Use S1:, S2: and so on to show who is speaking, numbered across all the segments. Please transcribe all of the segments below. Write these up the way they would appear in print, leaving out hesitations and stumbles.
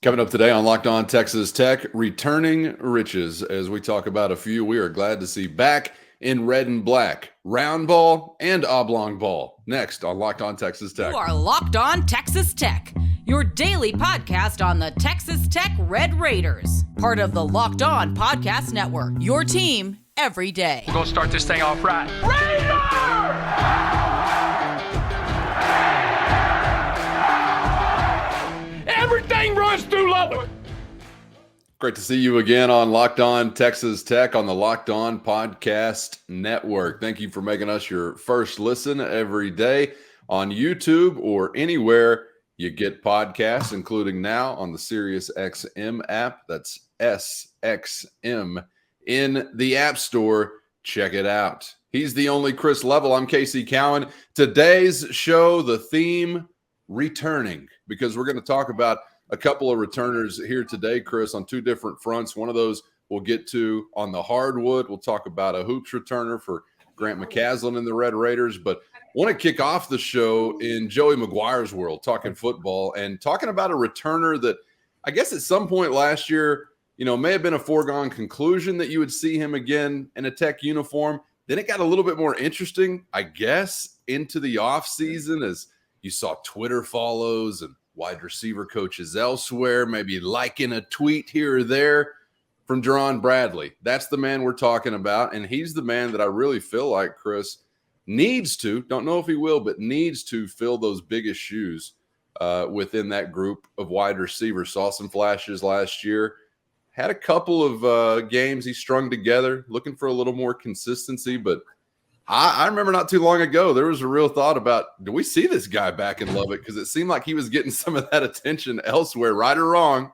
S1: Coming up today on Locked On Texas Tech, returning riches. As we talk about a few we are glad to see back in red and black, round ball and oblong ball. Next on Locked On Texas Tech.
S2: You are Locked On Texas Tech, your daily podcast on the Texas Tech Red Raiders. Part of the Locked On Podcast Network, your team every day.
S3: We're going to start this thing off right. Raider! Everything runs through Lubbock.
S1: Great to see you again on Locked On Texas Tech on the Locked On Podcast Network. Thank you for making us your first listen every day on YouTube or anywhere you get podcasts, including now on the SiriusXM app. That's SXM in the App Store. Check it out. He's the only Chris Level. I'm Casey Cowan. Today's show, the theme, returning, because we're going to talk about a couple of returners here today, Chris, on two different fronts. One of those we'll get to on the hardwood. We'll talk about a hoops returner for Grant McCaslin and the Red Raiders, but want to kick off the show in Joey McGuire's world, talking football and talking about a returner that I guess at some point last year, may have been a foregone conclusion that you would see him again in a Tech uniform. Then it got a little bit more interesting, I guess, into the offseason as you saw Twitter follows and wide receiver coaches elsewhere, maybe liking a tweet here or there from Jerand Bradley. That's the man we're talking about, and he's the man that I really feel like, Chris, needs to, don't know if he will, but needs to fill those biggest shoes within that group of wide receivers. Saw some flashes last year. Had a couple of games he strung together, looking for a little more consistency, but I remember not too long ago, there was a real thought about, do we see this guy back in Lubbock? Because it seemed like he was getting some of that attention elsewhere, right or wrong,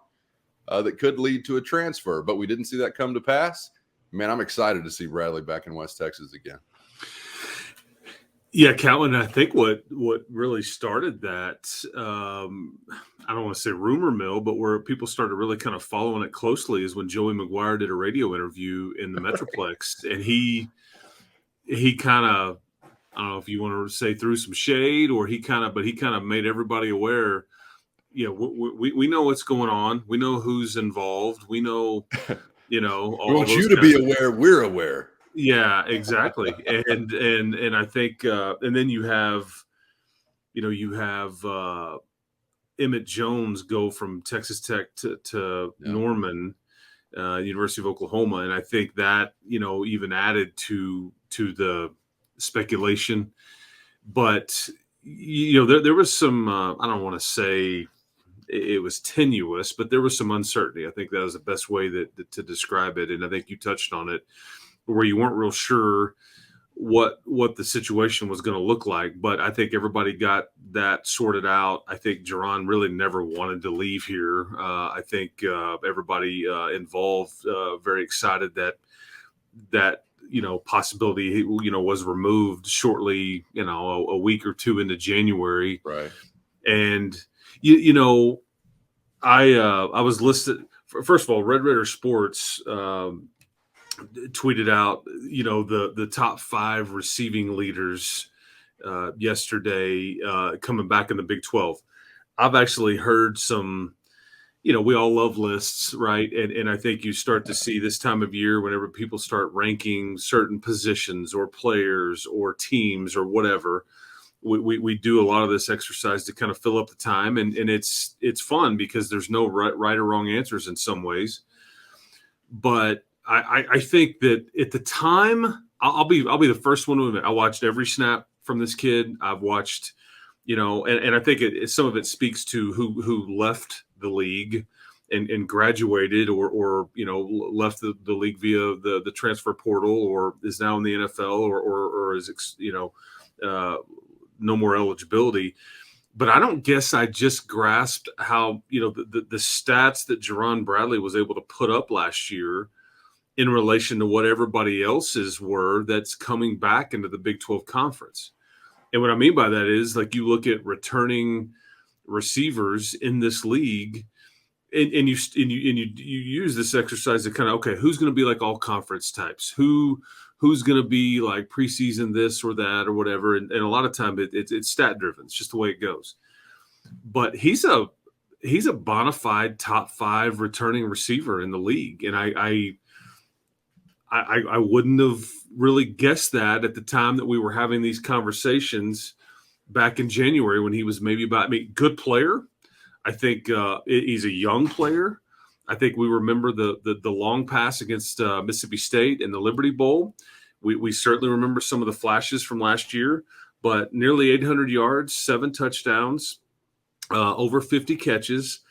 S1: that could lead to a transfer. But we didn't see that come to pass. Man, I'm excited to see Bradley back in West Texas again.
S4: Yeah, Calvin, I think what really started that, I don't want to say rumor mill, but where people started really kind of following it closely is when Joey McGuire did a radio interview in the Metroplex, and he kind of, I don't know if you want to say threw some shade or he kind of made everybody aware, we know what's going on. We know who's involved. We know, all
S1: we want you to be aware. We're aware.
S4: Yeah, exactly. And I think, and then you have Emmett Jones go from Texas Tech to Norman, University of Oklahoma. And I think that, even added to the speculation, but there was some I don't want to say it was tenuous, but there was some uncertainty. I think that was the best way to describe it, and I think you touched on it, where you weren't real sure what the situation was going to look like. But I think everybody got that sorted out. I think Jeron really never wanted to leave here. I think everybody involved very excited that possibility, was removed shortly, a week or two into January.
S1: Right.
S4: And, I was listed, first of all, Red Raider Sports tweeted out, the top 5 receiving leaders yesterday coming back in the Big 12. I've actually heard some, we all love lists, right? And I think you start to see this time of year, whenever people start ranking certain positions or players or teams or whatever, we do a lot of this exercise to kind of fill up the time. And it's fun because there's no right or wrong answers in some ways. But I think that at the time, I'll be the first one to admit, I watched every snap from this kid. I've watched, and I think some of it speaks to who left the league and graduated or left the league via the transfer portal or is now in the NFL or is no more eligibility. But I don't guess I just grasped how the stats that Jeron Bradley was able to put up last year in relation to what everybody else's were that's coming back into the Big 12 conference. And what I mean by that is, like, you look at returning receivers in this league, and you use this exercise to kind of, okay, who's going to be like all conference types? Who's going to be like preseason this or that or whatever? And a lot of time it's stat driven. It's just the way it goes. But he's he's a bona fide top 5 returning receiver in the league. And I wouldn't have really guessed that at the time that we were having these conversations back in January when he was maybe good player. I think he's a young player. I think we remember the long pass against Mississippi State in the Liberty Bowl. We certainly remember some of the flashes from last year, but nearly 800 yards, 7 touchdowns, over 50 catches.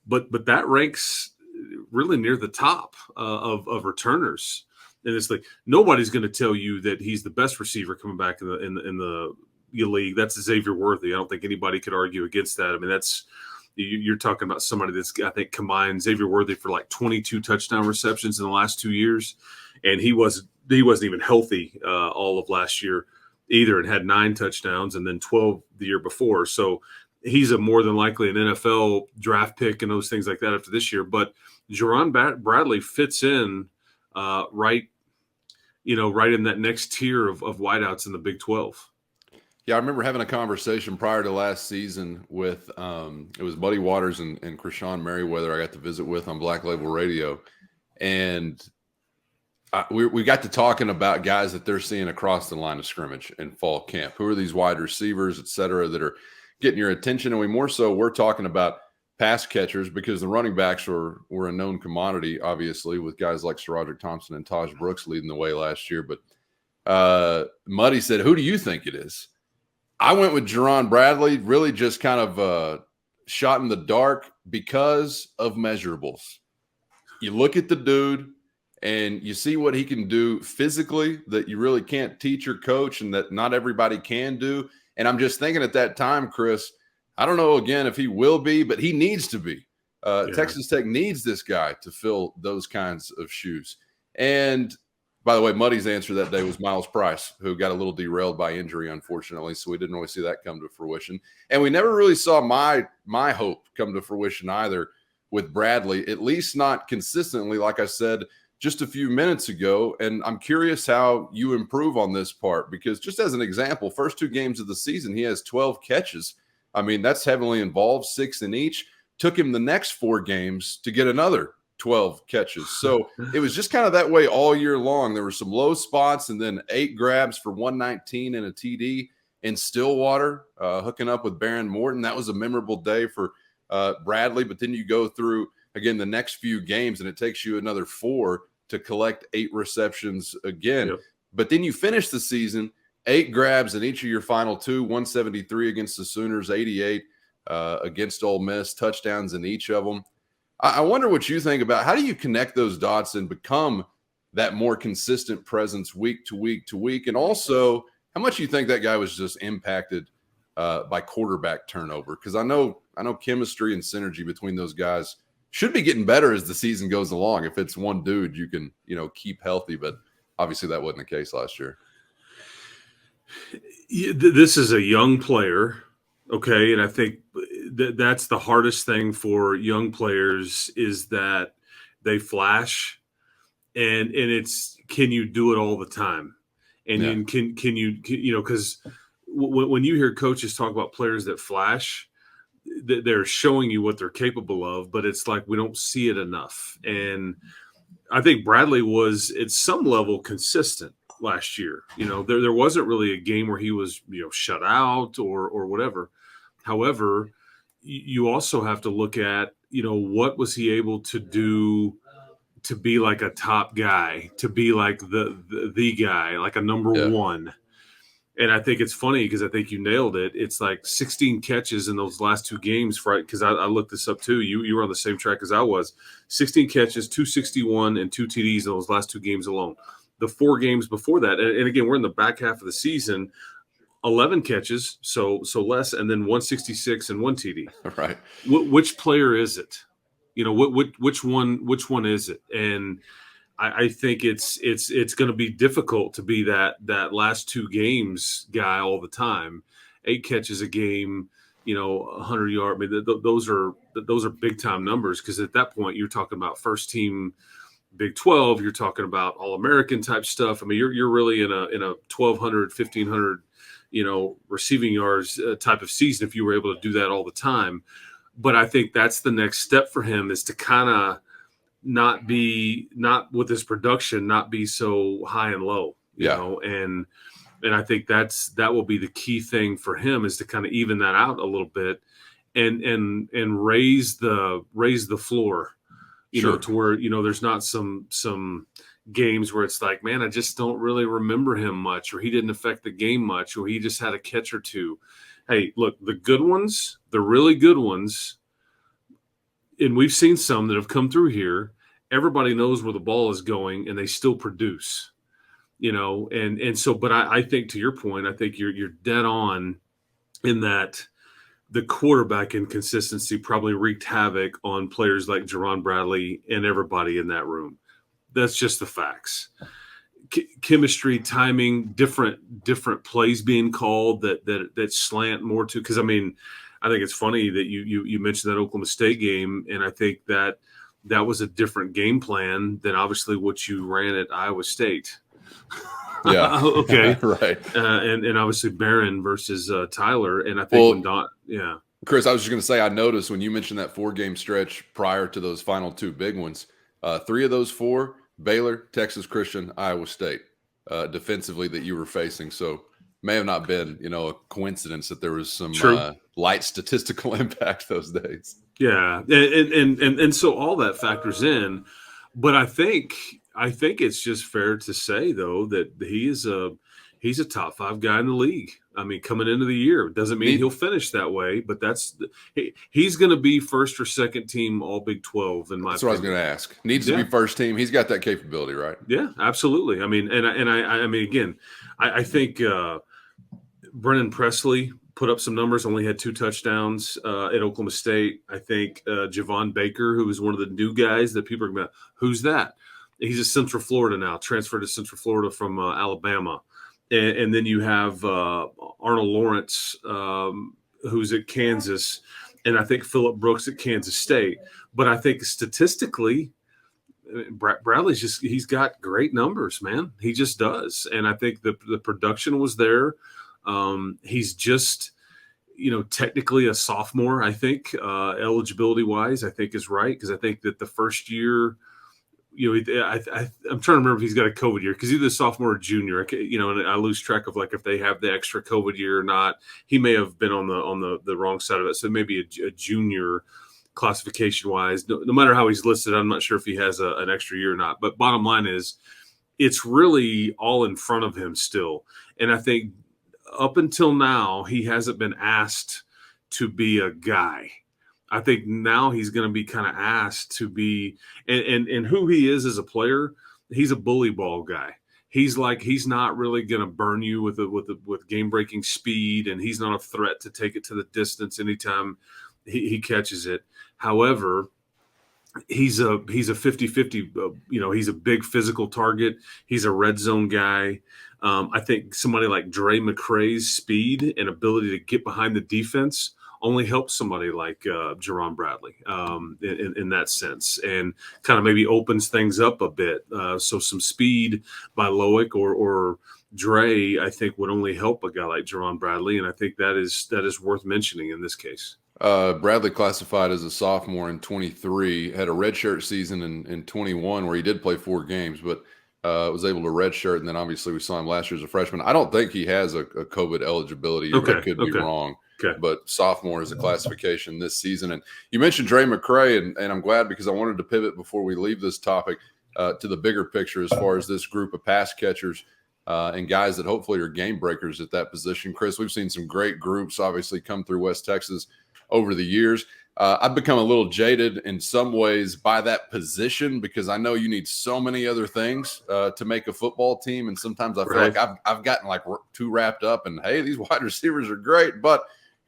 S4: But that ranks really near the top of returners. And it's like nobody's going to tell you that he's the best receiver coming back in the league. That's Xavier Worthy. I don't think anybody could argue against that. I mean, you're talking about somebody that's, I think, combined Xavier Worthy for like 22 touchdown receptions in the last 2 years, and he wasn't even healthy all of last year either, and had 9 touchdowns and then 12 the year before. So he's a more than likely an NFL draft pick and those things like that after this year. But Jerand Bradley fits in right in that next tier of wideouts in the Big 12.
S1: Yeah, I remember having a conversation prior to last season with it was Buddy Waters and Krishawn Merriweather I got to visit with on Black Label Radio. And we got to talking about guys that they're seeing across the line of scrimmage in fall camp. Who are these wide receivers, et cetera, that are getting your attention? And we're talking about pass catchers because the running backs were a known commodity, obviously, with guys like SaRodorick Thompson and Taj Brooks leading the way last year. But Muddy said, who do you think it is? I went with Jeron Bradley, really just kind of shot in the dark because of measurables. You look at the dude and you see what he can do physically that you really can't teach or coach and that not everybody can do. And I'm just thinking at that time, Chris, I don't know, again, if he will be, but he needs to be. Texas Tech needs this guy to fill those kinds of shoes. And by the way, Muddy's answer that day was Miles Price, who got a little derailed by injury, unfortunately. So we didn't really see that come to fruition. And we never really saw my hope come to fruition either with Bradley, at least not consistently, like I said just a few minutes ago. And I'm curious how you improve on this part, because just as an example, first 2 games of the season, he has 12 catches. I mean, that's heavily involved, 6 in each. Took him the next 4 games to get another 12 catches. So it was just kind of that way all year long. There were some low spots and then 8 grabs for 119 and a TD in Stillwater, hooking up with Baron Morton. That was a memorable day for Bradley. But then you go through, again, the next few games, and it takes you another 4 to collect 8 receptions again. Yep. But then you finish the season, 8 grabs in each of your final 2, 173 against the Sooners, 88 against Ole Miss, touchdowns in each of them. I wonder what you think about how do you connect those dots and become that more consistent presence week to week to week? And also how much you think that guy was just impacted by quarterback turnover? Because I know chemistry and synergy between those guys should be getting better as the season goes along. If it's one dude, you can, keep healthy, but obviously that wasn't the case last year.
S4: This is a young player. Okay. And I think that's the hardest thing for young players is that they flash and it's, can you do it all the time? And can you, because when you hear coaches talk about players that flash, they're showing you what they're capable of, but it's like, we don't see it enough. And I think Bradley was at some level consistent last year. There wasn't really a game where he was, shut out or whatever. However, you also have to look at, what was he able to do to be like a top guy, to be like the guy, like a number one. And I think it's funny because I think you nailed it. It's like 16 catches in those last 2 games, because I looked this up too. You were on the same track as I was. 16 catches, 261, and 2 TDs in those last 2 games alone. The 4 games before that, and again, we're in the back half of the season, 11 catches, so less, and then 166 and 1 TD.
S1: Right.
S4: Which player is it? Which one is it? And I think it's going to be difficult to be that last 2 games guy all the time. 8 catches a game, 100 yard. I mean, those are big time numbers, because at that point you're talking about first team Big 12. You're talking about All-American type stuff. I mean, you're really in a 1,200, 1,500, receiving yards type of season if you were able to do that all the time. but I think that's the next step for him, is to kind of not with his production, not be so high and low, you know, and I think that will be the key thing for him, is to kind of even that out a little bit and raise the floor, you know, to where, you know, there's not some games where it's like, man, I just don't really remember him much, or he didn't affect the game much, or he just had a catch or two. Hey, look, the good ones, the really good ones, and we've seen some that have come through here, everybody knows where the ball is going and they still produce, you know, and so, but I think, to your point, I think you're dead on in that the quarterback inconsistency probably wreaked havoc on players like Jeron Bradley and everybody in that room. That's just the facts. Chemistry, timing, different plays being called that slant more to, because I mean, I think it's funny that you mentioned that Oklahoma State game, and I think that was a different game plan than obviously what you ran at Iowa State.
S1: Yeah.
S4: Okay.
S1: Right.
S4: And obviously Barron versus Tyler, and I think
S1: Chris, I was just going to say, I noticed when you mentioned that 4-game stretch prior to those final 2 big ones, 3 of those 4. Baylor, Texas Christian, Iowa State, defensively, that you were facing. So may have not been, you know, a coincidence that there was some light statistical impact those days.
S4: Yeah, and so all that factors in. But I think it's just fair to say, though, that he's a top 5 guy in the league. I mean, coming into the year, doesn't mean he'll finish that way, but he's going to be first or second team All Big 12 in my opinion.
S1: That's what I was going to ask. Needs to be first team. He's got that capability, right?
S4: Yeah, absolutely. I mean, I mean, again, I think Brennan Presley put up some numbers, only had 2 touchdowns at Oklahoma State. I think Javon Baker, who was one of the new guys that people are going to, who's that? He's at Central Florida now, transferred to Central Florida from Alabama. And then you have Arnold Lawrence, who's at Kansas, and I think Phillip Brooks at Kansas State. But I think statistically, Bradley's he's got great numbers, man. He just does. And I think the production was there. He's just, you know, technically a sophomore, I think, eligibility-wise, I think is right, because I think that the first year – you know, I'm trying to remember if he's got a COVID year, because either sophomore or junior, you know, and I lose track of like if they have the extra COVID year or not. He may have been on the wrong side of it, so maybe a junior classification wise. No matter how he's listed, I'm not sure if he has an extra year or not. But bottom line is, it's really all in front of him still, and I think up until now he hasn't been asked to be a guy. I think now he's going to be kind of asked to be, and who he is as a player, he's a bully ball guy. He's not really going to burn you with game breaking speed, and he's not a threat to take it to the distance anytime he catches it. However, he's a 50-50, you know, he's a big physical target. He's a red zone guy. I think somebody like Dre McCray's speed and ability to get behind the defense only helps somebody like Jeron Bradley in that sense, and kind of maybe opens things up a bit. So some speed by Loic or Dre, I think, would only help a guy like Jeron Bradley, and I think that is worth mentioning in this case.
S1: Bradley classified as a sophomore in 23, had a redshirt season in 21 where he did play 4 games, but was able to redshirt, and then obviously we saw him last year as a freshman. I don't think he has a COVID eligibility. Okay, I could be wrong. Okay. But sophomore is a classification this season. And you mentioned Dre McCray, and I'm glad, because I wanted to pivot before we leave this topic to the bigger picture as far as this group of pass catchers and guys that hopefully are game breakers at that position. Chris, we've seen some great groups obviously come through West Texas over the years. I've become a little jaded in some ways by that position, because I know you need so many other things to make a football team. And sometimes I feel like I've gotten like too wrapped up in, hey, these wide receivers are great, but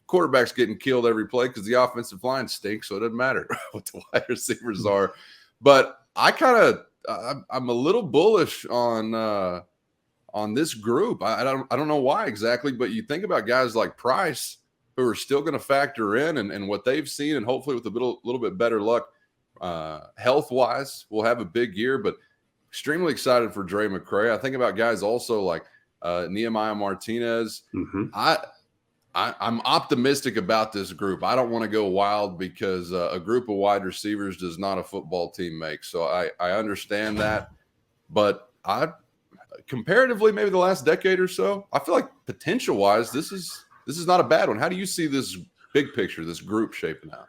S1: quarterback's getting killed every play because the offensive line stinks, so it doesn't matter what the wide receivers are. But I'm a little bullish on this group. I don't know why exactly, but you think about guys like Price, who are still going to factor in, and what they've seen, and hopefully with a little bit better luck health-wise, we'll have a big year. But extremely excited for Dre McCray. I think about guys also like Nehemiah Martinez. Mm-hmm. I'm optimistic about this group. I don't want to go wild because a group of wide receivers does not a football team make. So I understand that, but comparatively, maybe the last decade or so, I feel like potential wise, this is not a bad one. How do you see this big picture, this group shaping out?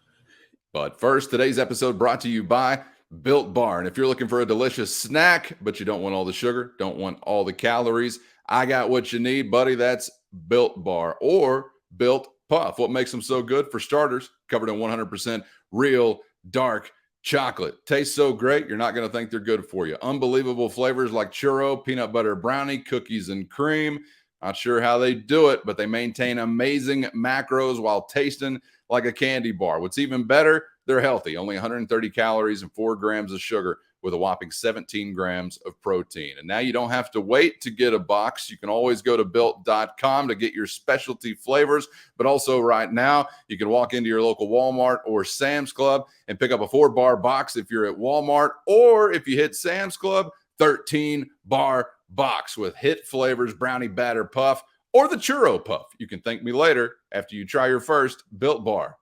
S1: But first, today's episode brought to you by Built Bar. And if you're looking for a delicious snack, but you don't want all the sugar, don't want all the calories, I got what you need, buddy. That's Built Bar or Built Puff. What makes them so good? For starters, covered in 100% real dark chocolate. Tastes so great, you're not going to think they're good for you. Unbelievable flavors like churro, peanut butter brownie, cookies and cream. Not sure how they do it, but they maintain amazing macros while tasting like a candy bar. What's even better, they're healthy. Only 130 calories and 4 grams of sugar with a whopping 17 grams of protein. And now you don't have to wait to get a box. You can always go to built.com to get your specialty flavors. But also right now, you can walk into your local Walmart or Sam's Club and pick up a 4-bar box if you're at Walmart, or if you hit Sam's Club, 13-bar box with hit flavors, brownie batter puff, or the churro puff. You can thank me later after you try your first Built Bar.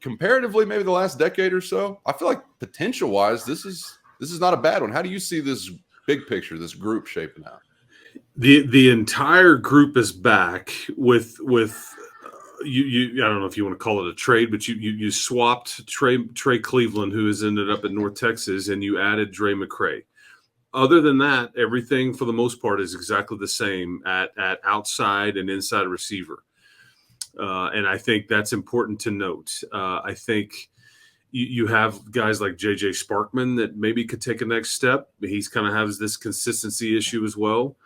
S1: Comparatively, maybe the last decade or so, I feel like potential-wise, this is not a bad one. How do you see this big picture, this group shaping out?
S4: The entire group is back with you. I don't know if you want to call it a trade, but you swapped Trey Cleveland, who has ended up at North Texas, and you added Dre McCray. Other than that, everything for the most part is exactly the same at outside and inside receiver. And I think that's important to note. I think you have guys like J.J. Sparkman that maybe could take a next step. He's kind of has this consistency issue as well.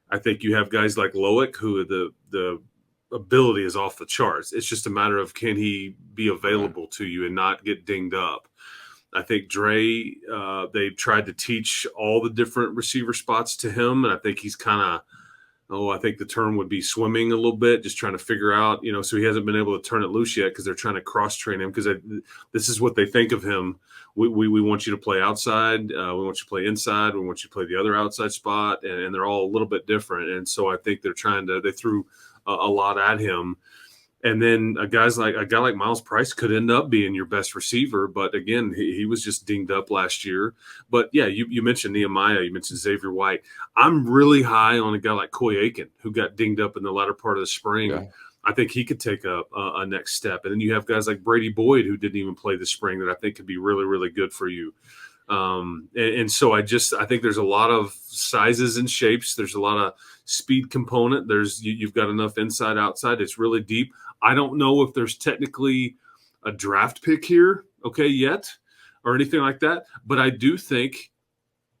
S4: I think you have guys like Loic, who the ability is off the charts. It's just a matter of, can he be available to you and not get dinged up? I think Dre, they tried to teach all the different receiver spots to him, and I think he's kind of, I think the term would be swimming a little bit, just trying to figure out, so he hasn't been able to turn it loose yet because they're trying to cross-train him, because this is what they think of him. We want you to play outside. We want you to play inside. We want you to play the other outside spot, and they're all a little bit different. And so I think they threw a lot at him. And then a guy like Miles Price could end up being your best receiver. But again, he was just dinged up last year. But yeah, you mentioned Nehemiah, you mentioned Xavier White. I'm really high on a guy like Coy Aiken, who got dinged up in the latter part of the spring. Yeah. I think he could take a next step. And then you have guys like Brady Boyd, who didn't even play this spring, that I think could be really, really good for you. And so I think there's a lot of sizes and shapes. There's a lot of speed component. You've got enough inside, outside. It's really deep. I don't know if there's technically a draft pick here, yet, or anything like that. But I do think,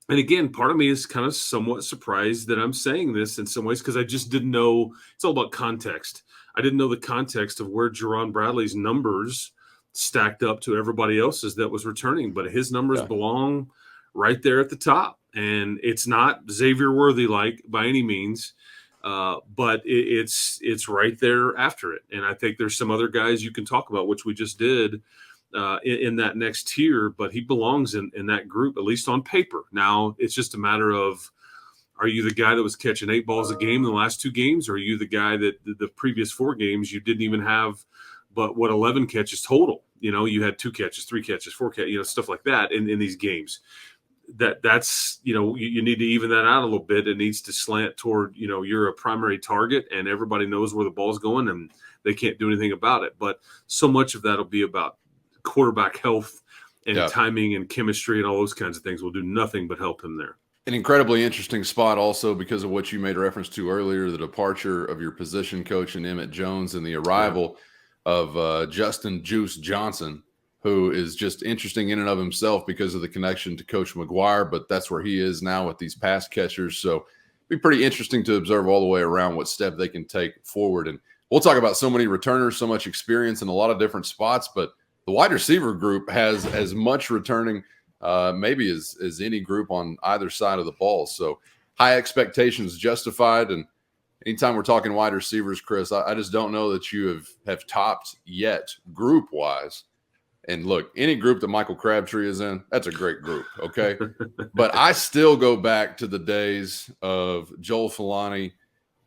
S4: and again, part of me is kind of somewhat surprised that I'm saying this in some ways, because I just didn't know. It's all about context. I didn't know the context of where Jeron Bradley's numbers stacked up to everybody else's that was returning, but his numbers belong right there at the top. And it's not Xavier worthy like by any means. But it's right there after it. And I think there's some other guys you can talk about, which we just did in that next tier, but he belongs in that group, at least on paper. Now, it's just a matter of, are you the guy that was catching 8 balls a game in the last 2 games? Or are you the guy that the previous 4 games you didn't even have but 11 catches total? You had 2 catches, 3 catches, 4 catches, stuff like that in these games. That's you need to even that out a little bit. It needs to slant toward you're a primary target and everybody knows where the ball's going and they can't do anything about it. But so much of that will be about quarterback health and timing and chemistry, and all those kinds of things will do nothing but help him there.
S1: An incredibly interesting spot also because of what you made reference to earlier, the departure of your position coach and Emmett Jones and the arrival of Justin Juice Johnson, who is just interesting in and of himself because of the connection to Coach McGuire, but that's where he is now with these pass catchers. So it'd be pretty interesting to observe all the way around what step they can take forward. And we'll talk about so many returners, so much experience in a lot of different spots, but the wide receiver group has as much returning maybe as any group on either side of the ball. So high expectations justified. And anytime we're talking wide receivers, Chris, I just don't know that you have topped yet group-wise. And look, any group that Michael Crabtree is in, that's a great group, okay? But I still go back to the days of Joel Falani,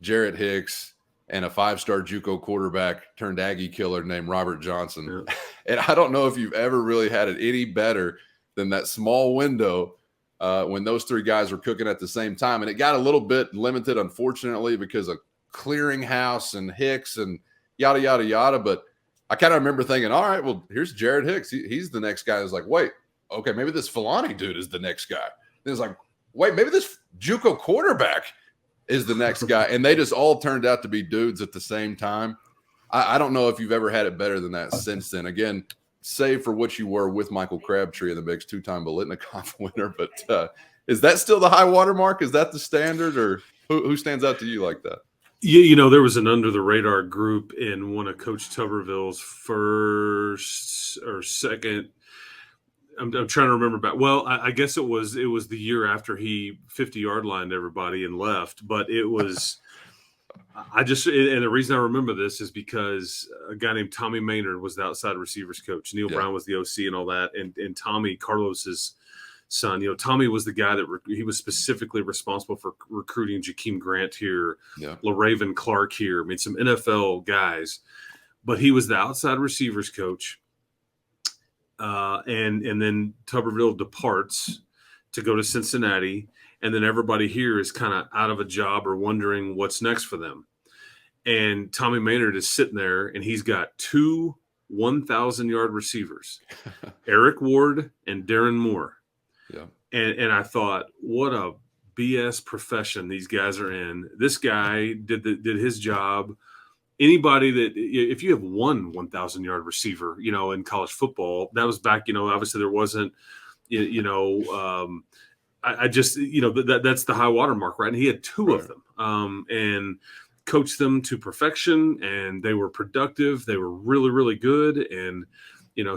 S1: Jarrett Hicks, and a 5-star JUCO quarterback turned Aggie killer named Robert Johnson.
S4: Yeah.
S1: And I don't know if you've ever really had it any better than that small window when those three guys were cooking at the same time. And it got a little bit limited, unfortunately, because of Clearinghouse and Hicks and yada, yada, yada. But I kind of remember thinking, all right, well, here's Jared Hicks. He's the next guy. I was like, wait, okay, maybe this Filani dude is the next guy. And it's like, wait, maybe this JUCO quarterback is the next guy. And they just all turned out to be dudes at the same time. I don't know if you've ever had it better than that since then. Again, save for what you were with Michael Crabtree in the mix, 2-time Biletnikoff winner. But is that still the high water mark? Is that the standard, or who stands out to you like that?
S4: Yeah, there was an under-the-radar group in one of Coach Tuberville's first or second. I'm trying to remember back. Well, I guess it was the year after he 50-yard lined everybody and left. But it was and the reason I remember this is because a guy named Tommy Maynard was the outside receivers coach. Neil Brown was the OC and all that. And Tommy, Carlos's son, Tommy was the guy that he was specifically responsible for recruiting Jakeem Grant here, LaRaven Clark here. I mean, some NFL guys. But he was the outside receivers coach. And then Tuberville departs to go to Cincinnati, and then everybody here is kind of out of a job or wondering what's next for them. And Tommy Maynard is sitting there, and he's got 2 1,000-yard receivers, Eric Ward and Darren Moore.
S1: Yeah.
S4: And I thought, what a BS profession these guys are in. This guy did his job. Anybody that, if you have one 1,000-yard receiver, in college football, that was back, obviously there wasn't, I just, that's the high water mark, right? And he had 2 of them and coached them to perfection, and they were productive. They were really, really good. And,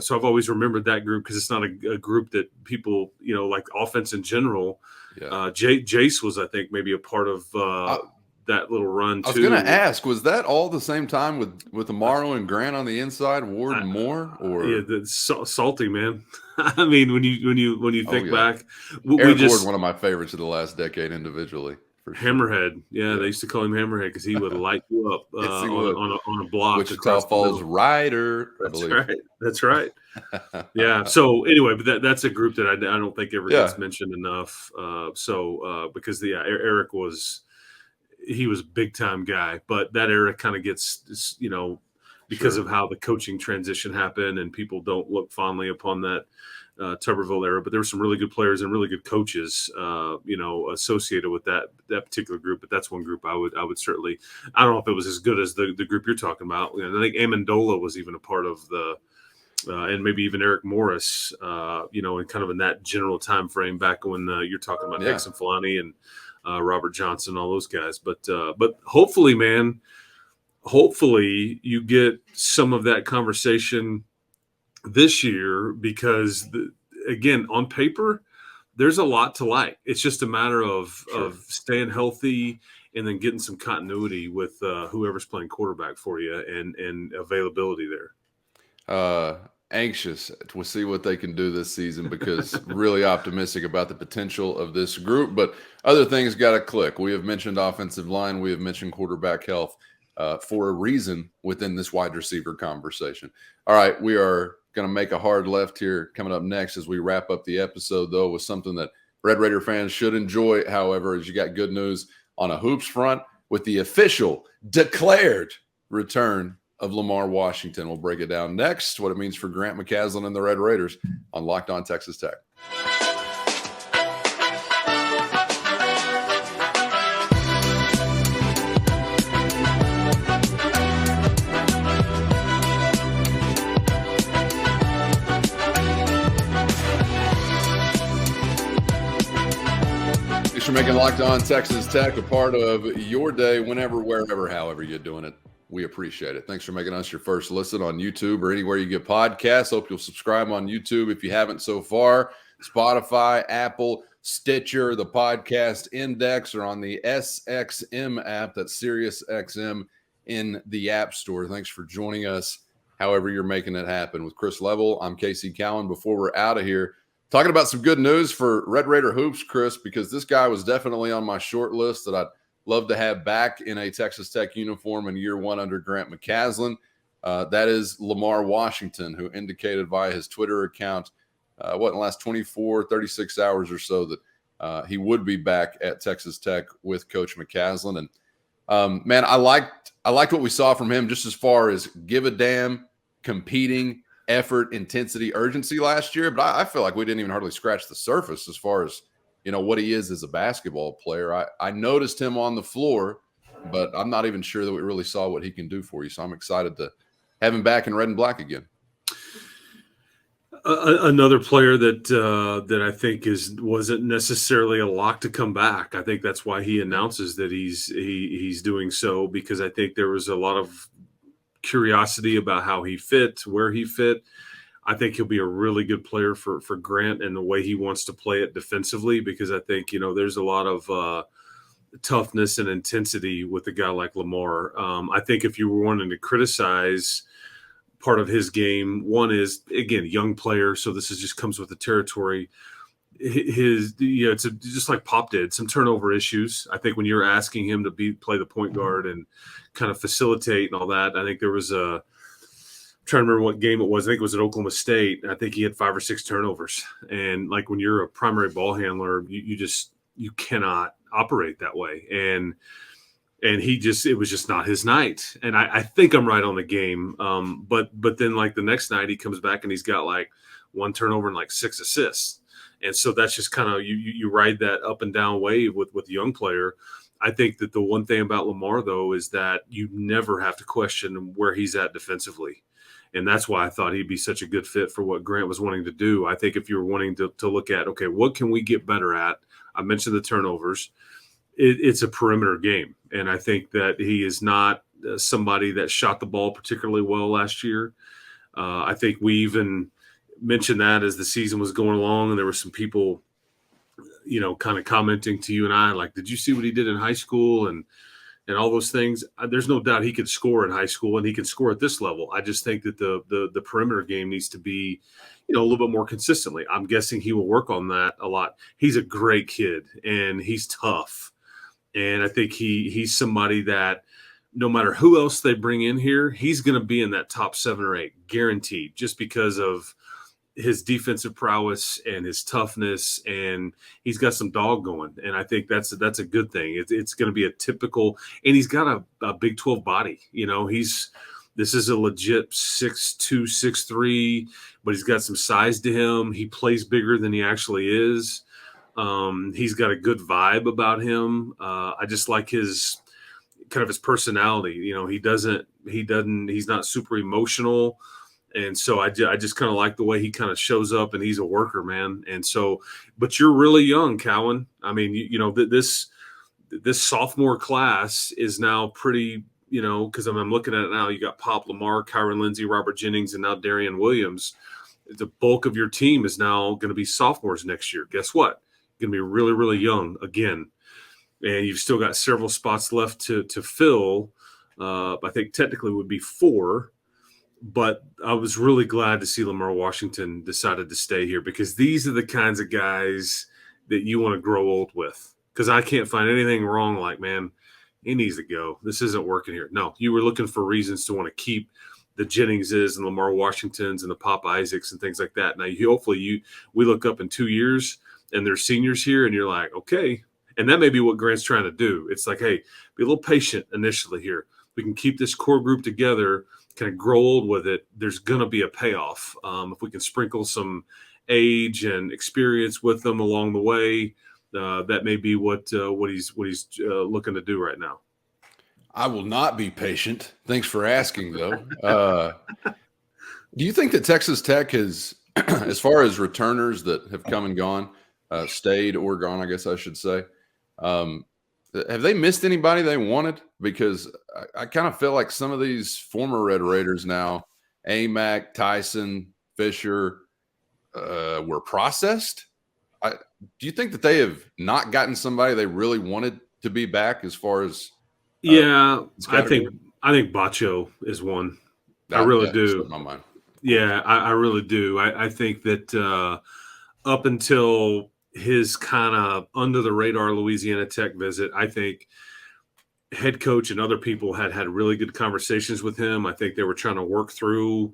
S4: so I've always remembered that group because it's not a group that people, like offense in general. Yeah. Jace was, I think, maybe a part of that little run too.
S1: I was going to ask, was that all the same time with Amaro and Grant on the inside, Ward and Moore? Or
S4: salty, man. I mean, when you think back,
S1: Eric Ward, one of my favorites of the last decade individually. For sure.
S4: Hammerhead, yeah, they used to call him Hammerhead because he would light you up on a block.
S1: Wichita Falls Rider.
S4: That's right. Yeah. So anyway, but that's a group that I don't think ever gets mentioned enough. Because Eric was. He was a big time guy, but that era kind of gets, because of how the coaching transition happened, and people don't look fondly upon that Tuberville era. But there were some really good players and really good coaches, associated with that particular group. But that's one group I would certainly. I don't know if it was as good as the group you're talking about. I think Amendola was even a part of the, and maybe even Eric Morris, and kind of in that general time frame back when you're talking about Hicks and Filani and. Robert Johnson, all those guys, but hopefully, man, you get some of that conversation this year because, again, on paper, there's a lot to like. It's just a matter of staying healthy and then getting some continuity with whoever's playing quarterback for you and availability there.
S1: Anxious to see what they can do this season because really optimistic about the potential of this group, but other things got to click. We have mentioned offensive line. We have mentioned quarterback health for a reason within this wide receiver conversation. All right, we are going to make a hard left here coming up next as we wrap up the episode, though, with something that Red Raider fans should enjoy, however, as you got good news on a hoops front with the official declared return of Lamar Washington. We'll break it down next, what it means for Grant McCaslin and the Red Raiders on Locked On Texas Tech. Thanks for making Locked On Texas Tech a part of your day, whenever, wherever, however you're doing it. We appreciate it. Thanks for making us your first listen on YouTube or anywhere you get podcasts. Hope you'll subscribe on YouTube if you haven't so far. Spotify, Apple, Stitcher, the Podcast Index, or on the SXM app. That's Sirius XM in the App Store. Thanks for joining us, however you're making it happen. With Chris Level, I'm Casey Cowan. Before we're out of here, talking about some good news for Red Raider Hoops, Chris, because this guy was definitely on my short list that I'd love to have back in a Texas Tech uniform in year one under Grant McCasland. That is Lamar Washington, who indicated via his Twitter account, in the last 24, 36 hours or so that he would be back at Texas Tech with Coach McCasland. And man, I liked what we saw from him just as far as give a damn, competing, effort, intensity, urgency last year. But I feel like we didn't even hardly scratch the surface as far as, what he is as a basketball player. I noticed him on the floor, but I'm not even sure that we really saw what he can do for you. So I'm excited to have him back in red and black again.
S4: Another player that I think wasn't necessarily a lock to come back. I think that's why he announces that he's doing so, because I think there was a lot of curiosity about how he fit, where he fit. I think he'll be a really good player for Grant and the way he wants to play it defensively, because I think, there's a lot of toughness and intensity with a guy like Lamar. I think if you were wanting to criticize part of his game, one is, again, young player, so this just comes with the territory. It's just like Pop did, some turnover issues. I think when you're asking him to play the point guard and kind of facilitate and all that, I think there was I'm trying to remember what game it was. I think it was at Oklahoma State. I think he had 5 or 6 turnovers. And like when you're a primary ball handler, you cannot operate that way. And it was just not his night. And I think I'm right on the game. But then like the next night he comes back and he's got like 1 turnover and like 6 assists. And so that's just kind of, you ride that up and down wave with the young player. I think that the one thing about Lamar, though, is that you never have to question where he's at defensively. And that's why I thought he'd be such a good fit for what Grant was wanting to do. I think if you were wanting to look at, okay, what can we get better at? I mentioned the turnovers. It's a perimeter game. And I think that he is not somebody that shot the ball particularly well last year. I think we even mentioned that as the season was going along, and there were some people, kind of commenting to you and I, like, did you see what he did in high school and all those things? There's no doubt he could score in high school, and he can score at this level. I just think that the perimeter game needs to be, a little bit more consistently. I'm guessing he will work on that a lot. He's a great kid, and he's tough. And I think he's somebody that no matter who else they bring in here, he's going to be in that top 7 or 8, guaranteed, just because of his defensive prowess and his toughness, and he's got some dog going. And I think that's a good thing. It's going to be a typical, and he's got a Big 12 body. This is a legit 6'2", 6'3", but he's got some size to him. He plays bigger than he actually is. He's got a good vibe about him. I just like his personality. He's not super emotional. And so I just kind of like the way he kind of shows up, and he's a worker, man. And so, but you're really young, Cowan. I mean, this sophomore class is now pretty, because I'm looking at it now. You got Pop, Lamar, Kyron Lindsey, Robert Jennings, and now Darian Williams. The bulk of your team is now going to be sophomores next year. Guess what? You're going to be really, really young again. And you've still got several spots left to fill. I think technically would be 4. But I was really glad to see Lamar Washington decided to stay here, because these are the kinds of guys that you want to grow old with. Because I can't find anything wrong. Like, man, he needs to go. This isn't working here. No, you were looking for reasons to want to keep the Jenningses and Lamar Washingtons and the Pop Isaacs and things like that. Now, hopefully we look up in 2 years and they're seniors here, and you're like, okay. And that may be what Grant's trying to do. It's like, hey, be a little patient initially here. We can keep this core group together, kind of grow old with it. There's going to be a payoff. If we can sprinkle some age and experience with them along the way, that may be what he's looking to do right now.
S1: I will not be patient. Thanks for asking, though. Do you think that Texas Tech has, as far as returners that have come and gone, stayed or gone, I guess I should say, have they missed anybody they wanted? Because I kind of feel like some of these former Red Raiders now, Amac, Tyson, Fisher, were processed. Do you think that they have not gotten somebody they really wanted to be back as far as
S4: I think Bacho is one. I really do.
S1: My mind.
S4: Yeah, I really do. I think that up until his kind of under the radar Louisiana Tech visit, I think head coach and other people had really good conversations with him. I think they were trying to work through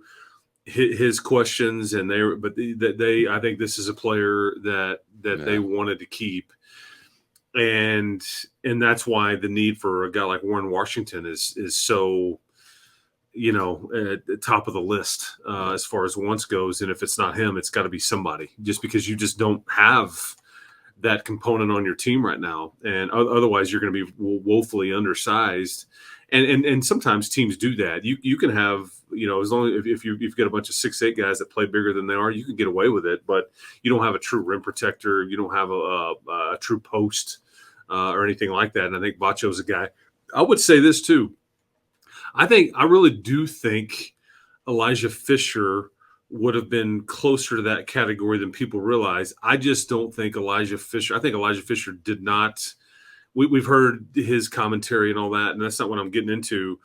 S4: his questions, and I think this is a player that they wanted to keep. And that's why the need for a guy like Warren Washington is so, at the top of the list as far as wants goes. And if it's not him, it's got to be somebody, just because you just don't have that component on your team right now. And otherwise you're going to be woefully undersized. And sometimes teams do that. You can have, as long as if you've got a bunch of 6'8" guys that play bigger than they are, you can get away with it, but you don't have a true rim protector. You don't have a true post or anything like that. And I think Bacho's a guy. I would say this too. I really do think Elijah Fisher would have been closer to that category than people realize. I just don't think Elijah Fisher did not. We've heard his commentary and all that, and that's not what I'm getting into.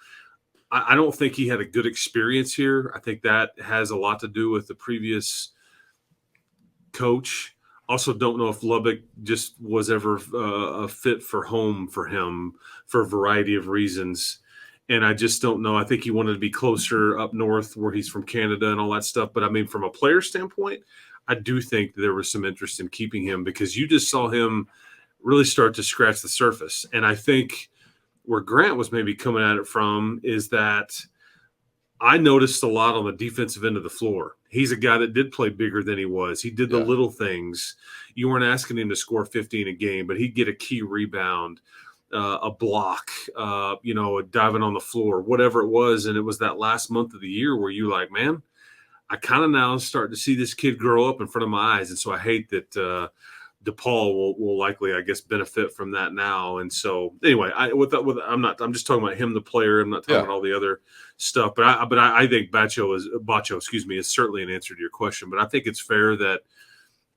S4: I don't think he had a good experience here. I think that has a lot to do with the previous coach. Also, don't know if Lubbock just was ever a fit for home for him for a variety of reasons. And I just don't know. I think he wanted to be closer up north where he's from, Canada and all that stuff. But I mean, from a player standpoint, I do think there was some interest in keeping him, because you just saw him really start to scratch the surface. And I think where Grant was maybe coming at it from is that I noticed a lot on the defensive end of the floor. He's a guy that did play bigger than he was. He did the little things. You weren't asking him to score 15 a game, but he'd get a key rebound, a block, diving on the floor, whatever it was. And it was that last month of the year where you like, man, I kind of now start to see this kid grow up in front of my eyes. And so I hate that DePaul will likely, I guess, benefit from that now. And so anyway, I'm just talking about him, the player. I'm not talking about all the other stuff, but I think Bacho is certainly an answer to your question. But I think it's fair that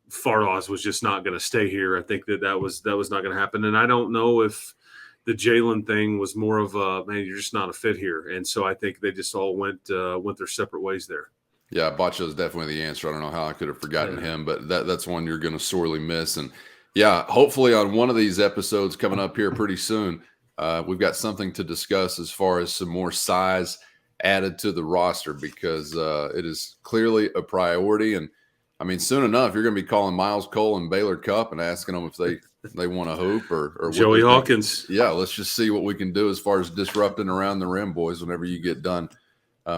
S4: Fardaws was just not going to stay here. I think that was not going to happen. And I don't know if the Jalen thing was more of a, man, you're just not a fit here. And so I think they just all went their separate ways there.
S1: Yeah, Bacho is definitely the answer. I don't know how I could have forgotten him, but that's one you're going to sorely miss. And yeah, hopefully on one of these episodes coming up here pretty soon, we've got something to discuss as far as some more size added to the roster, because it is clearly a priority. And I mean, soon enough, you're going to be calling Miles Cole and Baylor Cup and asking them if they want to hoop or
S4: Joey Hawkins.
S1: Yeah, let's just see what we can do as far as disrupting around the rim, boys, whenever you get done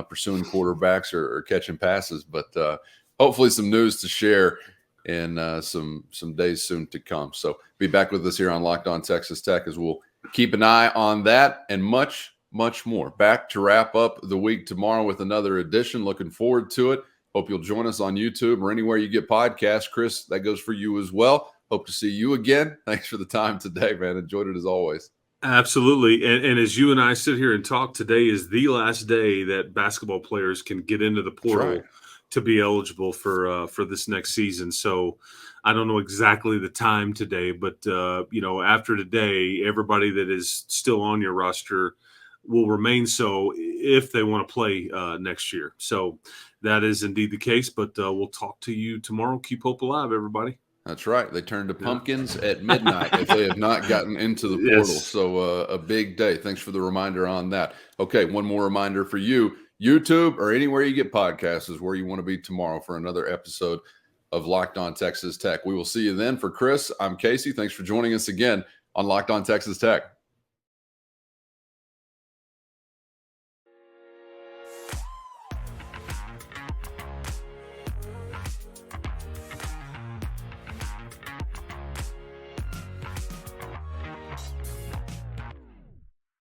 S1: pursuing quarterbacks or catching passes. But hopefully some news to share in some days soon to come. So be back with us here on Locked On Texas Tech, as we'll keep an eye on that and much, much more. Back to wrap up the week tomorrow with another edition. Looking forward to it. Hope you'll join us on YouTube or anywhere you get podcasts. Chris, that goes for you as well. Hope to see you again. Thanks for the time today, man. Enjoyed it as always.
S4: Absolutely. And as you and I sit here and talk, today is the last day that basketball players can get into the portal to be eligible for this next season. So I don't know exactly the time today, but after today, everybody that is still on your roster will remain so if they want to play next year. So that is indeed the case, but we'll talk to you tomorrow. Keep hope alive, everybody.
S1: That's right. They turn to pumpkins at midnight if they have not gotten into the portal.
S4: Yes.
S1: So a big day. Thanks for the reminder on that. Okay, one more reminder for you. YouTube or anywhere you get podcasts is where you want to be tomorrow for another episode of Locked On Texas Tech. We will see you then. For Chris, I'm Casey. Thanks for joining us again on Locked On Texas Tech.